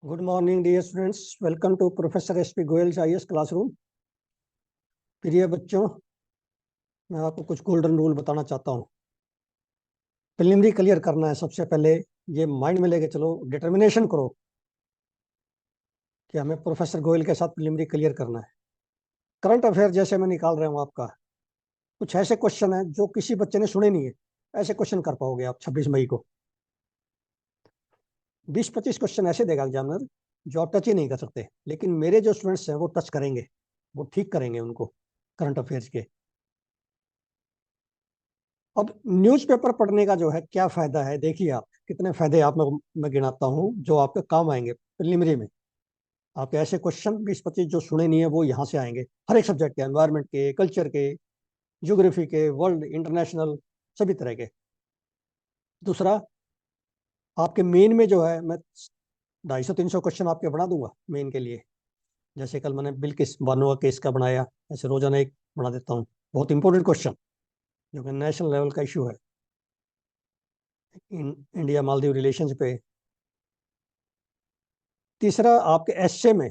Good morning dear students, welcome to professor S P Goyal IAS classroom. प्रिय बच्चों, मैं आपको कुछ गोल्डन रूल बताना चाहता हूँ। प्रिलिमिनरी क्लियर करना है, सबसे पहले ये माइंड में लेके चलो, डिटर्मिनेशन करो कि हमें प्रोफेसर गोयल के साथ प्रिलिमिनरी क्लियर करना है। करंट अफेयर जैसे मैं निकाल रहा हूँ आपका, कुछ ऐसे क्वेश्चन है जो किसी बच्चे ने सुने नहीं है, ऐसे क्वेश्चन कर पाओगे आप 26 मई को। 20-25 क्वेश्चन ऐसे देगा एग्जामिनर जो आप टच ही नहीं कर सकते, लेकिन मेरे जो स्टूडेंट्स हैं वो टच करेंगे, वो ठीक करेंगे उनको करंट अफेयर्स के। अब न्यूज़पेपर पढ़ने का जो है क्या फायदा है, देखिए आप कितने फायदे आप मैं गिनाता हूँ जो आपके काम आएंगे प्रिलिमिनरी में। आपके ऐसे क्वेश्चन 20-25 जो सुने नहीं है वो यहाँ से आएंगे, हर एक सब्जेक्ट के, एनवायरनमेंट के, कल्चर के, ज्योग्राफी के, वर्ल्ड इंटरनेशनल, सभी तरह के। दूसरा, आपके मेन में जो है मैं 250-300 क्वेश्चन आपके बना दूंगा मेन के लिए। जैसे कल मैंने बिल्किस बानो का केस का बनाया, ऐसे रोजाना एक बना देता हूँ, बहुत इंपॉर्टेंट क्वेश्चन जो कि नेशनल लेवल का इशू है, इंडिया मालदीव रिलेशन पे। तीसरा, आपके एसए में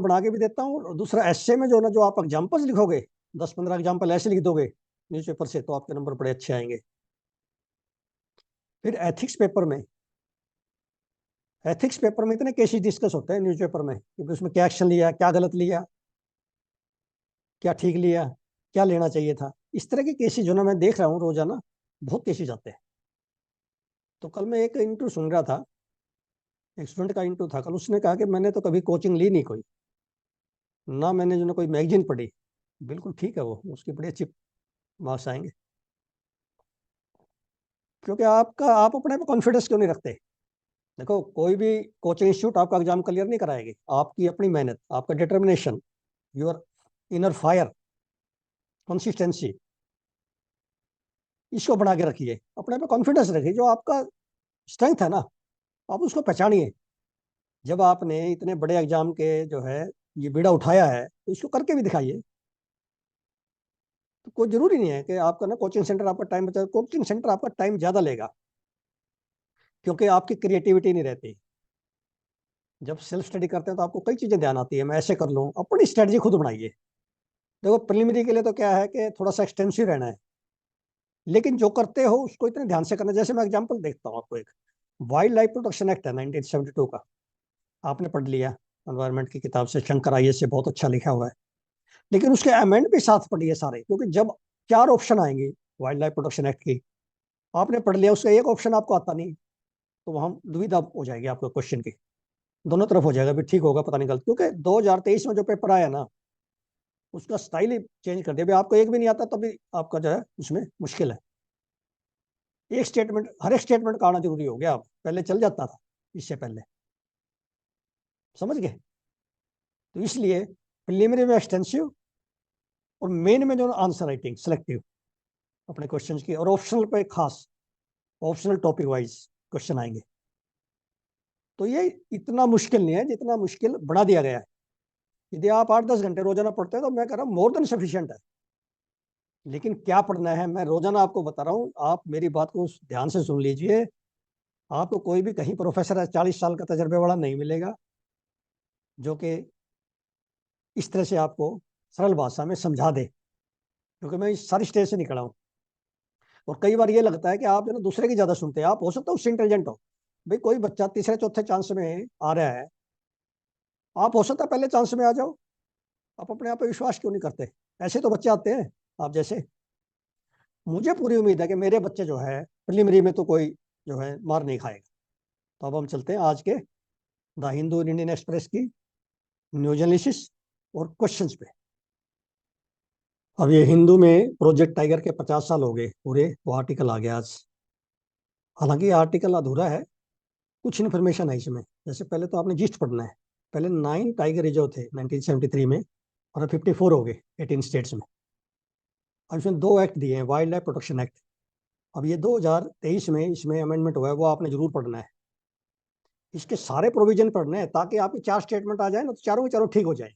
बना के भी देता हूँ, और दूसरा एसए में जो ना, जो आप एग्जाम्पल्स लिखोगे, 10-15 एग्जाम्पल ऐसे लिख दोगे न्यूज़पेपर से, तो आपके नंबर बड़े अच्छे आएंगे। फिर एथिक्स पेपर में इतने केसेस डिस्कस होते हैं न्यूज़पेपर में कि उसमें क्या एक्शन लिया, क्या गलत लिया, क्या ठीक लिया, क्या लेना चाहिए था। इस तरह के केसेस जो ना मैं देख रहा हूँ रोजाना, बहुत केसेस आते हैं। तो कल मैं एक इंटरव्यू सुन रहा था, एक स्टूडेंट का इंटरव्यू था कल। उसने कहा कि मैंने तो कभी कोचिंग ली नहीं कोई, ना मैंने जो ना कोई मैगजीन पढ़ी। बिल्कुल ठीक है, वो उसकी बड़ी अच्छी मार्क्स आएंगे, क्योंकि आप अपने पे कॉन्फिडेंस क्यों नहीं रखते। देखो, कोई भी कोचिंग इंस्टीट्यूट आपका एग्जाम क्लियर नहीं कराएगी, आपकी अपनी मेहनत, आपका determination, your inner fire, consistency, इसको बना के रखिए, अपने पे कॉन्फिडेंस रखिए। जो आपका स्ट्रेंथ है ना, आप उसको पहचानिए। जब आपने इतने बड़े एग्जाम के जो है ये बीड़ा उठाया है, तो इसको करके भी दिखाइए। तो कोई जरूरी नहीं है कि आपका ना कोचिंग सेंटर आपका टाइम बचा, कोचिंग सेंटर आपका टाइम ज्यादा लेगा, क्योंकि आपकी क्रिएटिविटी नहीं रहती। जब सेल्फ स्टडी करते हैं तो आपको कई चीजें ध्यान आती है, मैं ऐसे कर लूँ, अपनी स्ट्रेटजी खुद बनाइए। देखो, प्रिलिमिनरी के लिए तो क्या है कि थोड़ा सा एक्सटेंसिव रहना है, लेकिन जो करते हो उसको इतने ध्यान से करना। जैसे मैं एग्जांपल देखता हूँ आपको, एक वाइल्ड लाइफ प्रोटेक्शन एक्ट है 1972 का, आपने पढ़ लिया एनवायरमेंट की किताब से, शंकर आईएएस से, बहुत अच्छा लिखा हुआ है। लेकिन उसके अमेंड भी साथ पढ़िए सारे, क्योंकि जब 4 ऑप्शन आएंगे वाइल्ड लाइफ प्रोटेक्शन एक्ट की, आपने पढ़ लिया, उसका एक ऑप्शन आपको आता नहीं, तो वहां दुविधा हो जाएगी आपको क्वेश्चन की, दोनों तरफ हो जाएगा, भी ठीक होगा पता नहीं गलत। क्योंकि 2023 में जो पेपर आया ना, उसका स्टाइल ही चेंज कर दिया। भी आपको एक भी नहीं आता तभी आपका जो है उसमें मुश्किल है। एक स्टेटमेंट, हर एक स्टेटमेंट का आना जरूरी हो गया, आप पहले चल जाता था, इससे पहले, समझ गए। तो इसलिए प्रिलिमिनरी में एक्सटेंसिव, और मेन में जो आंसर राइटिंग सिलेक्टिव अपने क्वेश्चंस की, और ऑप्शनल पे खास, ऑप्शनल टॉपिक वाइज क्वेश्चन आएंगे। तो ये इतना मुश्किल नहीं है जितना मुश्किल बना दिया गया है। यदि आप 8-10 घंटे रोजाना पढ़ते हैं तो मैं कह रहा हूँ मोर देन सफिशियंट है। लेकिन क्या पढ़ना है मैं रोजाना आपको बता रहा हूँ, आप मेरी बात को ध्यान से सुन लीजिए। आपको कोई भी कहीं प्रोफेसर 40 साल का तजर्बे वाला नहीं मिलेगा जो कि इस तरह से आपको सरल भाषा में समझा दे, क्योंकि मैं इस सारी स्टेज से निकला हूँ। और कई बार ये लगता है कि आप जो ना दूसरे की ज्यादा सुनते हैं, आप हो सकता है उससे इंटेलिजेंट हो। भाई, कोई बच्चा तीसरे चौथे चांस में आ रहा है, आप हो सकता है पहले चांस में आ जाओ। आप अपने आप पे विश्वास क्यों नहीं करते? ऐसे तो बच्चे आते हैं आप जैसे। मुझे पूरी उम्मीद है कि मेरे बच्चे जो है प्रिलिमिनरी में तो कोई जो है मार नहीं खाएगा। तो अब हम चलते हैं आज के द हिंदू और इंडियन एक्सप्रेस की न्यूज एनालिसिस और क्वेश्चंस पे। अब ये हिंदू में प्रोजेक्ट टाइगर के 50 साल हो गए पूरे, वो आर्टिकल आ गया आज। हालांकि ये आर्टिकल अधूरा है, कुछ इन्फॉर्मेशन है इसमें। जैसे पहले तो आपने जिस्ट पढ़ना है। पहले 9 टाइगर रिजर्व थे 1973 में, और 54 हो गए 18 स्टेट्स में। अब इसमें 2 एक्ट दिए हैं, वाइल्ड लाइफ प्रोटेक्शन एक्ट। अब ये 2023 में इसमें अमेंडमेंट हुआ है, वो आपने जरूर पढ़ना है। इसके सारे प्रोविजन पढ़ने हैं ताकि आपकी 4 स्टेटमेंट आ जाए ना, तो चारों के चारों ठीक हो जाए।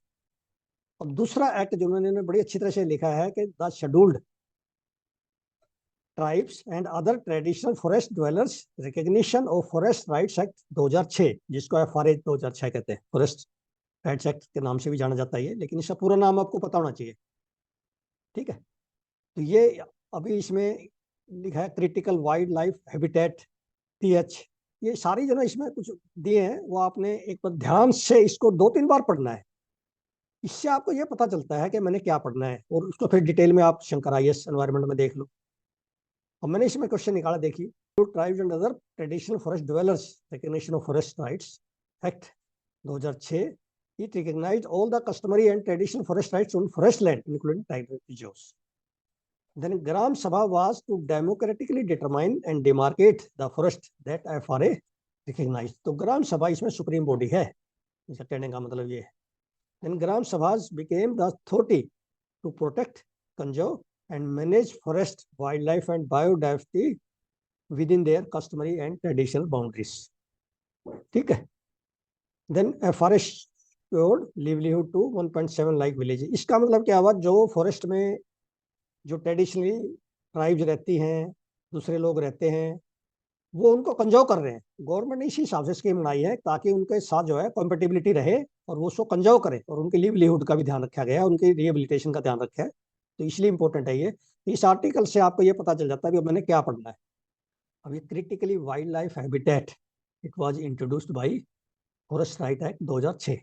और दूसरा एक्ट जो उन्होंने बड़ी अच्छी तरह से लिखा है कि the scheduled tribes and other traditional forest dwellers recognition of forest rights act 2006, जिसको FRA 2006 कहते हैं, फॉरेस्ट राइट्स एक्ट के नाम से भी जाना जाता है ये, लेकिन इसका पूरा नाम आपको पता होना चाहिए। ठीक है, तो ये अभी इसमें लिखा है critical wild life habitat, TH। ये सारी जो ना इसमें कुछ दिए हैं वो आपने एक बार ध्यान से इसको 2-3 बार पढ़ना है। इससे आपको ये पता चलता है कि मैंने क्या पढ़ना है, और उसको फिर डिटेल में आप शंकर IAS एनवायरमेंट में देख लो। और मैंने इसमें क्वेश्चन निकाला, देखिए, to tribes and other traditional forest dwellers recognition of forest rights act 2006, it recognized all the customary and traditional forest rights on forest land, including tiger reserves. Then Gram Sabha was to democratically determine and demarcate the forest that FRA recognized. तो ग्राम सभा इसमें supreme body है, इसका कहने का मतलब ये है। Then Gram Sabhas became the authority to protect, conserve and manage forest, wildlife and biodiversity within their customary and traditional boundaries. ठीक है। Then FRA livelihood to 1.7 lakh village. इसका मतलब क्या हुआ, जो फॉरेस्ट में जो ट्रेडिशनली ट्राइब्स रहती हैं, दूसरे लोग रहते हैं, वो उनको कंजर्व कर रहे हैं। गवर्नमेंट ने इसी हिसाब से स्कीम बनाई है ताकि उनके साथ जो है कॉम्पेटिबिलिटी रहे और वो उसको कंजर्व करे, और उनकी लिवलीहुड का भी ध्यान रखा गया है, उनकी रिहेबिलिटेशन का ध्यान रखा है। तो इसलिए इंपॉर्टेंट है ये। इस आर्टिकल से आपको ये पता चल जाता है कि मैंने क्या पढ़ना है। अब ये critically wild life habitat, it was introduced by forest right act 2006।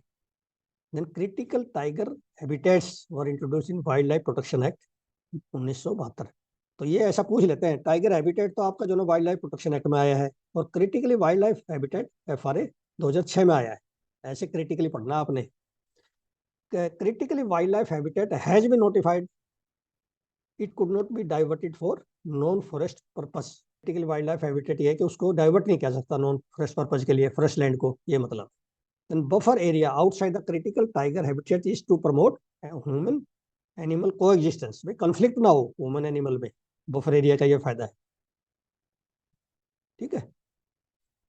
Then critical tiger habitats were introduced in Wildlife Protection Act 1972। तो ये ऐसा पूछ लेते हैं, टाइगर हैबिटेट तो आपका जो ना वाइल्ड लाइफ प्रोटेक्शन एक्ट में आया है, और critically wild life habitat FRA 2006 में आया है। ऐसे क्रिटिकली पढ़ना आपने। Critically wild life habitat has been notified, it could not be diverted for non forest purpose. Critically wild life habitat ये है कि उसको डाइवर्ट नहीं किया सकता नॉन फॉरेस्ट पर्पज के लिए, फॉरेस्ट लैंड को, ये मतलब। Then buffer area outside the critical tiger habitat is to promote human animal coexistence। भाई कंफ्लिक्ट ना हो ह्यूमन एनिमल में, बफर एरिया का ये फायदा है। ठीक है।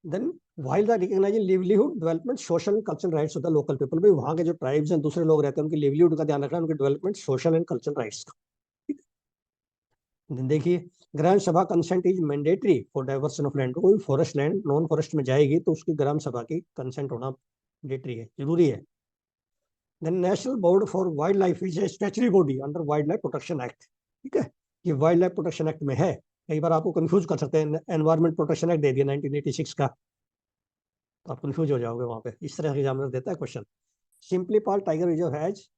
Then while the recognizing livelihood development social and cultural rights of the local people, भाई वहाँ के जो ट्राइब्स हैं, दूसरे लोग रहते हैं, उनकी लिवलीहुड का ध्यान रखना, उनके development social and cultural rights का। देखिए, gram sabha consent is mandatory for diversion of land. कोई फॉरेस्ट लैंड नॉन फॉरेस्ट में जाएगी तो उसकी ग्राम सभा की कंसेंट होना मैंडेटरी है, जरूरी है। Then National Board for Wildlife is a statutory body under Wildlife Protection Act। ठीक है, ये वाइल्ड लाइफ प्रोटेक्शन एक्ट में है। कई बार आपको कंफ्यूज कर सकते हैं, एनवायरमेंट प्रोटेक्शन एक्ट दे दिया 1986 का, तो आप कंफ्यूज हो जाओगे वहां पे। इस तरह के एग्जामिनर देता है question. Simply Pal tiger reserve has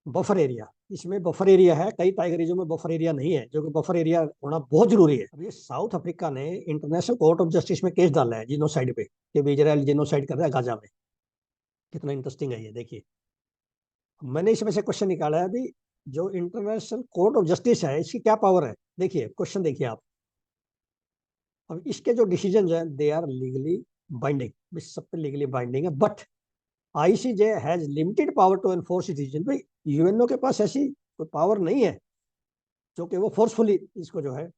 buffer area, इसमें बफर एरिया है, कई टाइगर रिजर्व में बफर एरिया नहीं है, जो कि बफर एरिया होना बहुत जरूरी है। अब ये साउथ अफ्रीका ने इंटरनेशनल कोर्ट ऑफ जस्टिस में केस डाला है जिनोसाइड पे, कि इजराइल जिनोसाइड कर रहा है गाजा में। कितना इंटरेस्टिंग है ये, देखिए। मैंने इसमें से क्वेश्चन निकाला है अभी, जो इंटरनेशनल कोर्ट ऑफ जस्टिस है इसकी क्या पावर है। देखिए क्वेश्चन देखिए आप। अब इसके जो डिसीजन है दे आर लीगली बाइंडिंग, सब पे लीगली बाइंडिंग है, but ICJ has limited power to enforce decision. भाई यूएनओ के पास ऐसी कोई पावर नहीं है जो कि वो फोर्सफुली इसको जो है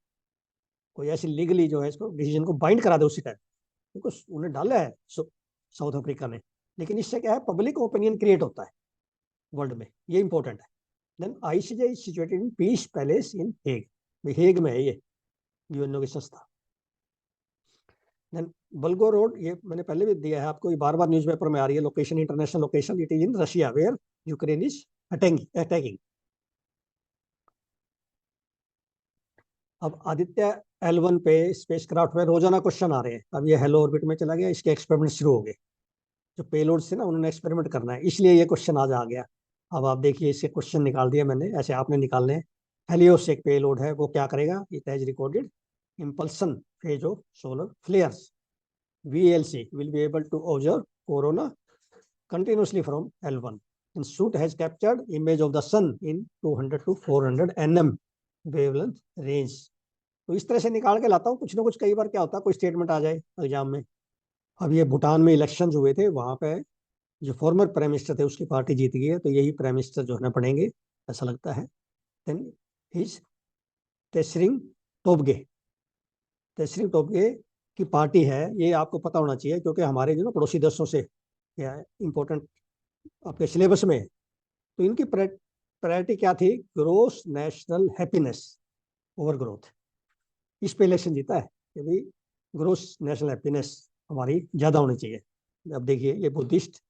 कोई ऐसी लीगली जो है इसको डिसीजन को बाइंड करा दे उसी टाइम, क्योंकि उन्हें डाला है साउथ अफ्रीका ने। लेकिन इससे क्या है, पब्लिक ओपिनियन क्रिएट होता है वर्ल्ड में, ये इंपॉर्टेंट है। Then ICJ is situated in Peace Palace in Hague, Hague में है ये यूएनओ की संस्था। देन बल्गो रोड, ये मैंने पहले भी दिया है आपको, ये बार बार न्यूज़पेपर में आ रही है location, international location, it is in Russia where Ukraine is attacking. अब आदित्य L1 पे स्पेसक्राफ्ट में रोजाना क्वेश्चन आ रहे हैं। अब ये हेलो ऑर्बिट में चला गया, इसके एक्सपेरिमेंट शुरू हो गए। जो पेलोड से ना उन्होंने एक्सपेरिमेंट करना है, इसलिए ये क्वेश्चन आज आ गया। अब आप देखिए, इसके क्वेश्चन निकाल दिए मैंने, ऐसे आपने निकालने हैं। हेलियोस एक पेलोड है, वो क्या करेगा, it has recorded impulsion phase of solar flares, VLC will be able to observe corona continuously from L1, and suit has captured image of the sun in 200 to 400 nm wavelength range। तो इस तरह से निकाल के लाता हूँ कुछ ना कुछ। कई बार क्या होता है, कोई स्टेटमेंट आ जाए एग्जाम में। अब ये भूटान में इलेक्शन हुए थे, वहां पे जो फॉर्मर प्राइम मिनिस्टर थे उसकी पार्टी जीत गई है, तो यही प्राइम मिनिस्टर जो है ना पढ़ेंगे, ऐसा लगता है। देन हिज तेसरिंग टोबगे, तेसरिंग टोबगे की पार्टी है, ये आपको पता होना चाहिए, क्योंकि हमारे जो ना पड़ोसी देशों से या इंपॉर्टेंट आपके सिलेबस में। तो इनकी प्रायोरिटी क्या थी, gross national happiness over growth. इस पे इलेक्शन जीता है कि भाई ग्रोस नेशनल हैप्पीनेस हमारी ज़्यादा होनी चाहिए। अब देखिए ये बुद्धिस्ट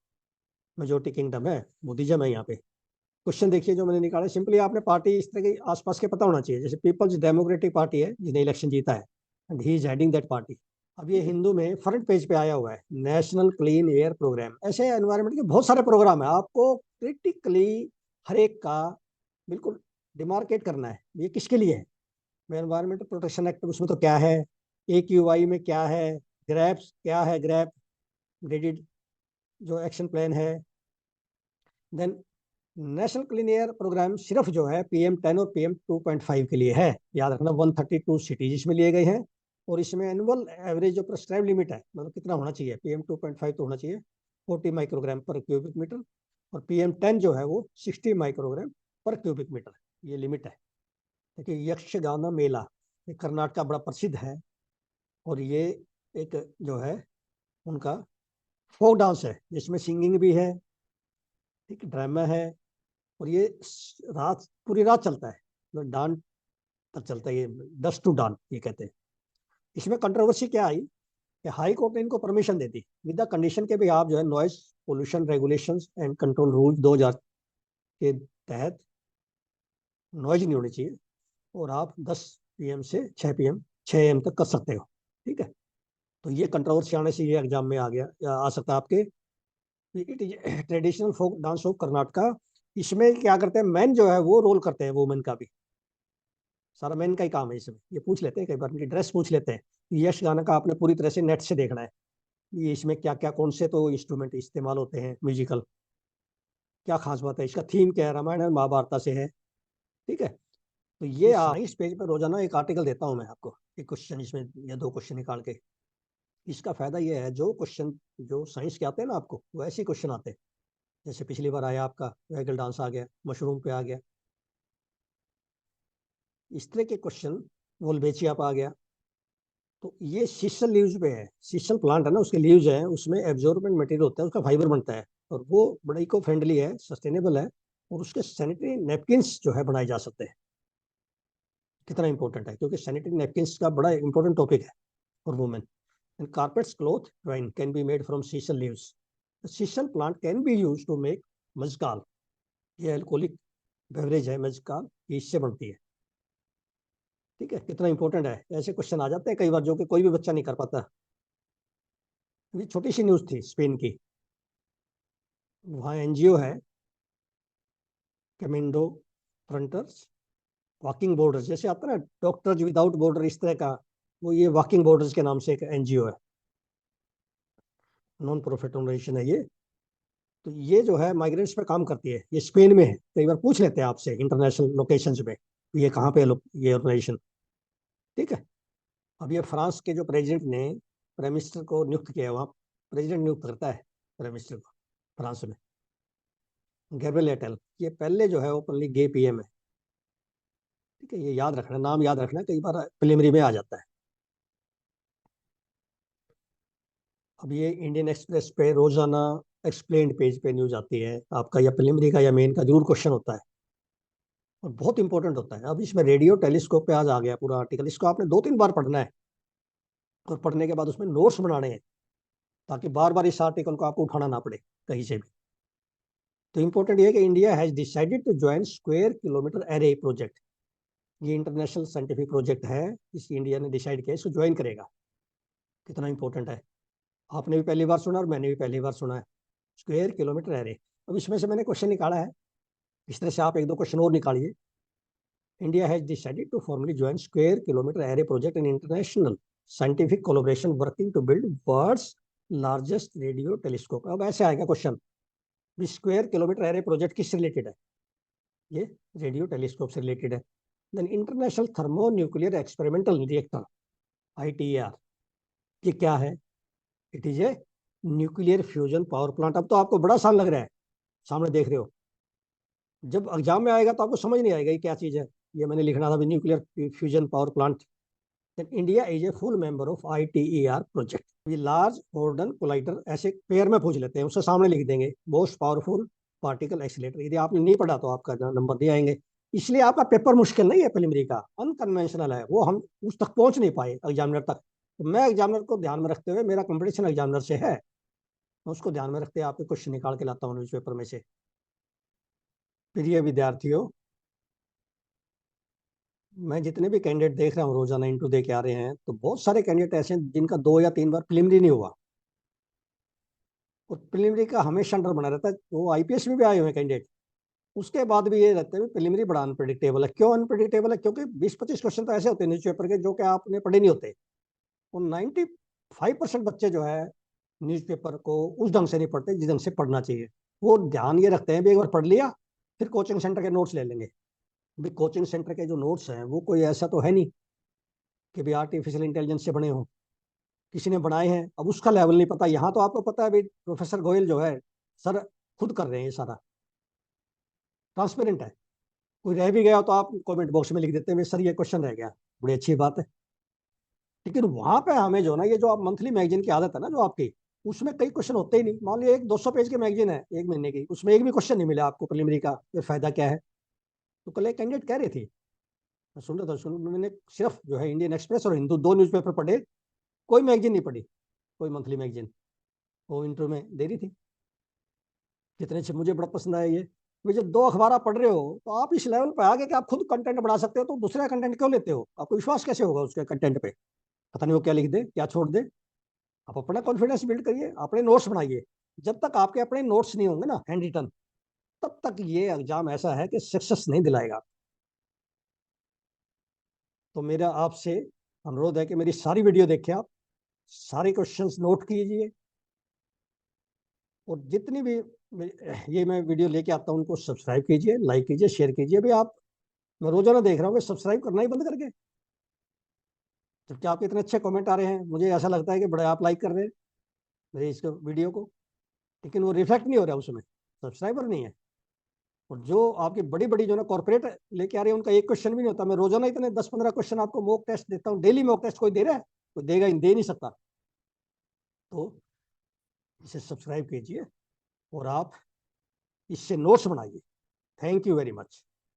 मेजोरिटी किंगडम है, बुद्धिज्म है यहाँ पे। क्वेश्चन देखिए जो मैंने निकाला, सिंपली आपने पार्टी इस तरह के आसपास के पता होना चाहिए, जैसे पीपल्स डेमोक्रेटिक पार्टी है जिन्हें इलेक्शन जीता है, and he is heading that party. अब ये हिंदू में फ्रंट पेज पे आया हुआ है, नेशनल क्लीन एयर प्रोग्राम। ऐसे एनवायरनमेंट के बहुत सारे प्रोग्राम है, आपको क्रिटिकली हर एक का बिल्कुल डिमार्केट करना है ये किसके लिए है। एनवायरमेंटल प्रोटेक्शन एक्ट उसमें तो क्या है, AQI में क्या है, ग्रैप्स क्या है, ग्रैप ग्रेडेड जो एक्शन प्लान है। Then national clean air programme सिर्फ जो है PM10 और PM2.5 के लिए है, याद रखना। 132 सिटीज इसमें लिए गए हैं, और इसमें एनुअल एवरेज जो प्रेस्क्राइब लिमिट है, मतलब कितना होना चाहिए, PM2.5 तो होना चाहिए 40 माइक्रोग्राम पर क्यूबिक मीटर, और PM10 जो है वो 60 माइक्रोग्राम पर क्यूबिक मीटर, ये लिमिट है। देखिए यक्षगान मेला ये कर्नाटक का बड़ा प्रसिद्ध है, और ये एक जो है उनका फोक डांस है जिसमें सिंगिंग भी है, एक ड्रामा है, और ये रात पूरी रात चलता है, मतलब डांस तक चलता है ये, डस्ट टू डान ये कहते हैं। इसमें कंट्रोवर्सी क्या आई कि हाई कोर्ट ने इनको permission they the with the condition के भी आप जो है noise pollution regulations and control rule 2000 के तहत नॉइज नहीं होनी चाहिए, और आप 10 PM से 6 PM 6 AM तक कर सकते हो। ठीक है, तो ये कंट्रोवर्सी आने से ये एग्जाम में आ गया या आ सकता है आपके। It is traditional folk dance of Karnataka. इसमें क्या करते हैं, मैन जो है वो रोल करते हैं वुमेन का भी, सारा मैन का ही काम है इसमें। ये पूछ लेते हैं कई बार, इनकी ड्रेस पूछ लेते हैं। यश गाना का आपने पूरी तरह से नेट से देखना है, ये इसमें क्या क्या कौन से तो इंस्ट्रूमेंट इस्तेमाल होते हैं म्यूजिकल, क्या खास बात है, इसका थीम क्या है, रामायण और महाभारत से है। ठीक है, तो ये इस पेज पर रोजाना एक आर्टिकल देता हूँ मैं आपको, एक क्वेश्चन इसमें या 2 क्वेश्चन निकाल के। इसका फायदा ये है, जो क्वेश्चन जो साइंस के आते हैं ना आपको, वो ऐसे क्वेश्चन आते हैं। जैसे पिछली बार आया आपका वैगल डांस आ गया, मशरूम पे आ गया, इस तरह के क्वेश्चन, वोल्बेचिया पे आ गया। तो ये सीसल लीव्स पे है, सीसल प्लांट है ना, उसके लीव्स हैं, उसमें एब्जॉर्बेंट मटेरियल होता है, उसका फाइबर बनता है, और वो बड़ा इको फ्रेंडली है, सस्टेनेबल है, और उसके सैनिटरी नैपकिन्स जो है बनाए जा सकते हैं। कितना इंपॉर्टेंट है, क्योंकि सैनिटरी नैपकिन्स का बड़ा इंपॉर्टेंट टॉपिक है for women. And carpets cloth twine can be made from sisal leaves. Sisal plant can be use to make mezcal, ये अल्कोहलिक बेवरेज है मजकाल, ये इससे बनती है। ठीक है, कितना इंपॉर्टेंट है, ऐसे क्वेश्चन आ जाते हैं कई बार जो कि कोई भी बच्चा नहीं कर पाता। ये छोटी सी न्यूज थी स्पेन की, वहाँ NGO है कैमिंडो फ्रंटर्स वॉकिंग बॉर्डर्स, जैसे आता है ना डॉक्टर्स विदाउट बॉर्डर इस तरह का, वो ये वॉकिंग बॉर्डर्स के नाम से एक NGO है, नॉन प्रॉफिट ऑर्गेनाइजेशन है ये। तो ये जो है माइग्रेंट्स पे काम करती है, ये स्पेन में है। कई बार पूछ लेते हैं आपसे इंटरनेशनल लोकेशंस में ये कहाँ पे है ये ऑर्गेनाइजेशन। ठीक है, अब ये फ्रांस के जो प्रेसिडेंट ने प्राइम मिनिस्टर को नियुक्त किया है, वहाँ प्रेसिडेंट नियुक्त करता है प्राइम मिनिस्टर को फ्रांस में, गैब्रियल एटेल, ये पहले जो है ओपनली गे PM है। ठीक है, ये याद रखना, नाम याद रखना, कई बार प्रिलिमिनरी में आ जाता है। अब ये इंडियन एक्सप्रेस पे रोजाना एक्सप्लेन्ड पेज पे न्यूज आती है आपका, या प्रिलिमिनरी का या मेन का जरूर क्वेश्चन होता है, और बहुत इंपॉर्टेंट होता है। अब इसमें रेडियो टेलीस्कोप पे आज आ गया पूरा आर्टिकल, इसको आपने 2-3 बार पढ़ना है, और पढ़ने के बाद उसमें नोट्स बनाने हैं, ताकि बार बार इस आर्टिकल को आपको उठाना ना पड़े कहीं से भी। तो इंपॉर्टेंट ये है कि India has decided to join square kilometre array project. ये इंटरनेशनल साइंटिफिक प्रोजेक्ट है, इस इंडिया ने डिसाइड किया इसको ज्वाइन करेगा। कितना इंपॉर्टेंट है, आपने भी पहली बार सुना और मैंने भी पहली बार सुना है, स्क्वायर किलोमीटर एरे। अब इसमें से मैंने क्वेश्चन निकाला है, इस तरह से आप 1-2 क्वेश्चन और निकालिए। India has decided to formally join Square Kilometre Array Project, an international scientific collaboration working to build world's largest radio telescope। अब ऐसे आएगा question, square kilometre array project किससे रिलेटेड है, ये रेडियो टेलीस्कोप से रिलेटेड है। Then international thermonuclear experimental reactor ITER, ये क्या है, it is a nuclear fusion power plant. अब तो आपको बड़ा आसान लग रहा है, सामने देख रहे हो, जब एग्जाम में आएगा तो आपको समझ नहीं आएगा ये क्या चीज है। ये मैंने लिखना था, nuclear fusion power plant. India is a full member of ITER project. ये लार्ज हॉर्डन कोलाइडर, ऐसे पेयर में पूछ लेते हैं, उससे सामने लिख देंगे मोस्ट पावरफुल पार्टिकल एक्सीलेटर। यदि आपने नहीं पढ़ा तो आपका नंबर दे आएंगे। इसलिए आपका पेपर मुश्किल नहीं है, प्रिलिमिनरी का अनकन्वेंशनल है, वो हम उस तक पहुंच नहीं पाए एग्जामिनर तक। तो मैं एग्जामिनर को ध्यान में रखते हुए, मेरा कंपटीशन एग्जामिनर से है, मैं उसको ध्यान में रखते हुए आपके क्वेश्चन निकाल के लाता हूँ न्यूज़पेपर में से। प्रिय विद्यार्थियों, मैं जितने भी कैंडिडेट देख रहा हूँ रोजाना इंटरव्यू दे के आ रहे हैं, तो बहुत सारे कैंडिडेट ऐसे हैं जिनका 2 या 3 बार प्रिलिमिनरी नहीं हुआ, और प्रिलिमिनरी का हमेशा अंडर बना रहता है। वो आईपीएस में भी आए हुए हैं कैंडिडेट, उसके बाद भी ये रहता है प्रिलिमिनरी बड़ा अनप्रेडिक्टेबल है। क्यों अनप्रेडिक्टेबल है? क्योंकि 20-25 क्वेश्चन तो ऐसे होते हैं न्यूज़पेपर के जो कि आपने पढ़े नहीं होते। और 95% बच्चे जो है न्यूज़पेपर को उस ढंग से नहीं पढ़ते जिस ढंग से पढ़ना चाहिए। वो ध्यान ये रखते हैं भी एक बार पढ़ लिया फिर कोचिंग सेंटर के नोट्स ले लेंगे। भी कोचिंग सेंटर के जो नोट्स हैं वो कोई ऐसा तो है नहीं कि भी आर्टिफिशियल इंटेलिजेंस से बने हों, किसी ने बनाए हैं, अब उसका लेवल नहीं पता। यहाँ तो आपको पता है भाई, प्रोफेसर गोयल जो है सर खुद कर रहे हैं, ये सारा ट्रांसपेरेंट है। कोई रह भी गया तो आप कमेंट बॉक्स में लिख देते हैं सर ये क्वेश्चन रह गया, बड़ी अच्छी बात है। लेकिन वहां पे हमें जो ना, ये जो आप मंथली मैगजीन की आदत है ना जो आपकी, उसमें कई क्वेश्चन होते ही नहीं। मान लीजिए एक 200 पेज की मैगजीन है एक महीने की, उसमें एक भी क्वेश्चन नहीं मिला आपको प्रिलिमिनरी का, फिर फायदा क्या है? तो कल एक कैंडिडेट कह रही थी, मैं सुन रहा था, मैंने सिर्फ जो है इंडियन एक्सप्रेस और हिंदू 2 न्यूज़पेपर पढ़े, कोई मैगजीन नहीं पढ़ी, कोई मंथली मैगजीन। वो इंटरव्यू में दे रही थी, कितने अच्छे, मुझे बड़ा पसंद आया ये। भाई जब 2 अखबार आप पढ़ रहे हो तो आप इस लेवल पे आ गए कि आप खुद कंटेंट बना सकते हो, तो दूसरा कंटेंट क्यों लेते हो? आपको विश्वास कैसे होगा उसके कंटेंट पे? पता नहीं वो क्या लिख दे क्या छोड़ दे। आप अपना कॉन्फिडेंस बिल्ड करिए, अपने नोट्स बनाइए। जब तक आपके अपने नोट्स नहीं होंगे ना हैंड रिटन, तब तक ये एग्जाम ऐसा है कि सक्सेस नहीं दिलाएगा। तो मेरा आपसे अनुरोध है कि मेरी सारी वीडियो देखिए आप, सारे क्वेश्चंस नोट कीजिए, और जितनी भी ये मैं वीडियो लेके आता हूँ उनको सब्सक्राइब कीजिए, लाइक कीजिए, शेयर कीजिए। भी आप, मैं रोजाना देख रहा हूँ कि सब्सक्राइब करना ही बंद करके, जबकि आपके इतने अच्छे कमेंट आ रहे हैं, मुझे ऐसा लगता है कि बड़े आप लाइक कर रहे हैं मेरे इस वीडियो को, लेकिन वो रिफ्लेक्ट नहीं हो रहा उसमें, सब्सक्राइबर नहीं है। और जो आपकी बड़ी बड़ी जो ना कॉर्पोरेट लेके आ रहे हैं, उनका एक क्वेश्चन भी नहीं होता। मैं रोजाना इतने 10-15 क्वेश्चन आपको मॉक टेस्ट देता हूँ, डेली मॉक टेस्ट। कोई दे रहा है? कोई देगा, दे नहीं सकता। तो इसे सब्सक्राइब कीजिए और आप इससे नोट्स बनाइए। Thank you very much.